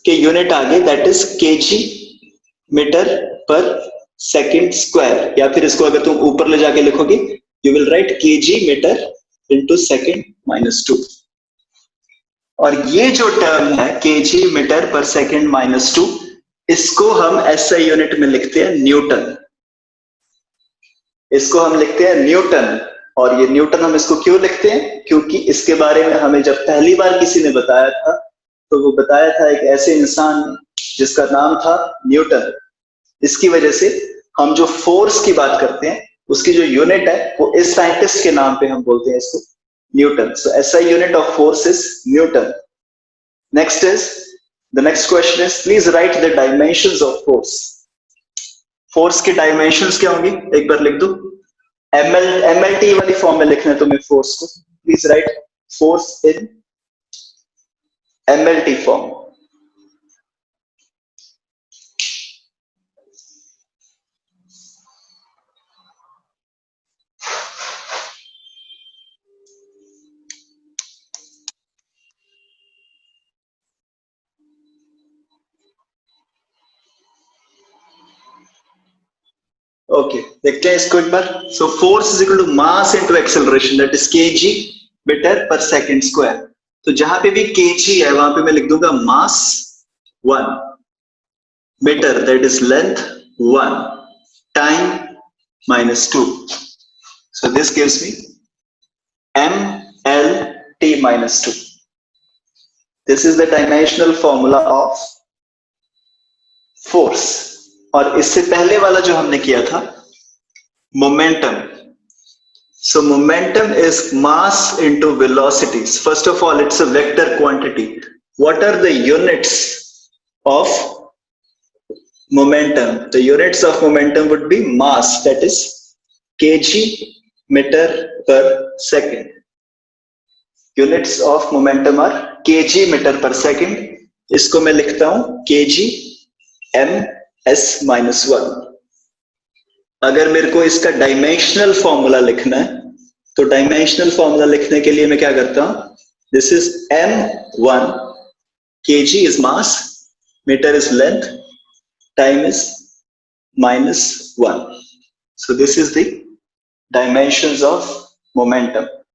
S1: के यूनिट आ गए that is kg metre per second square, या फिर इसको अगर तुम ऊपर ले जाके लिखोगे you will write kg metre into second minus 2। और ये जो टर्म है kg metre per second minus 2, इसको हम एसआई यूनिट में लिखते हैं न्यूटन। इसको हम लिखते हैं न्यूटन। और ये न्यूटन हम इसको क्यों लिखते हैं? क्योंकि इसके बारे में हमें जब पहली बार किसी ने बताया था तो वो बताया था एक ऐसे इंसान जिसका नाम था न्यूटन। इसकी वजह से हम जो फोर्स की बात करते हैं उसकी जो यूनिट है वो इस साइंटिस्ट के नाम पे हम बोलते हैं इसको Newton. So SI unit of force is Newton. Next is, the next question is, please write the dimensions of force. Force के डायमेंशंस क्या होंगी, एक बार लिख दो. MLT वाली फॉर्म में लिखना है तुम्हें फोर्स को. Please write force in MLT form. Okay, देखते हैं इसको एक बार. So force is equal to mass into acceleration, that is kg metre per second square. तो जहां पे भी kg है वहां पे मैं लिख दूंगा mass 1, metre that is length 1, time -2. So this gives me MLT -2. This is the dimensional formula of force. और इससे पहले वाला जो हमने किया था momentum. So momentum is mass into velocities. First of all it's a vector quantity. What are the units of momentum? The units of momentum would be mass, that is kg meter per second. Units of momentum are kg meter per second. इसको मैं लिखता हूं kg ms-1. अगर मेरे को इसका dimensional formula लिखना है तो डायमेंशनल फॉर्मूला लिखने के लिए मैं क्या करता हूं, this is m1, kg is mass, meter is length, time is -1. So this is the dimensions of momentum.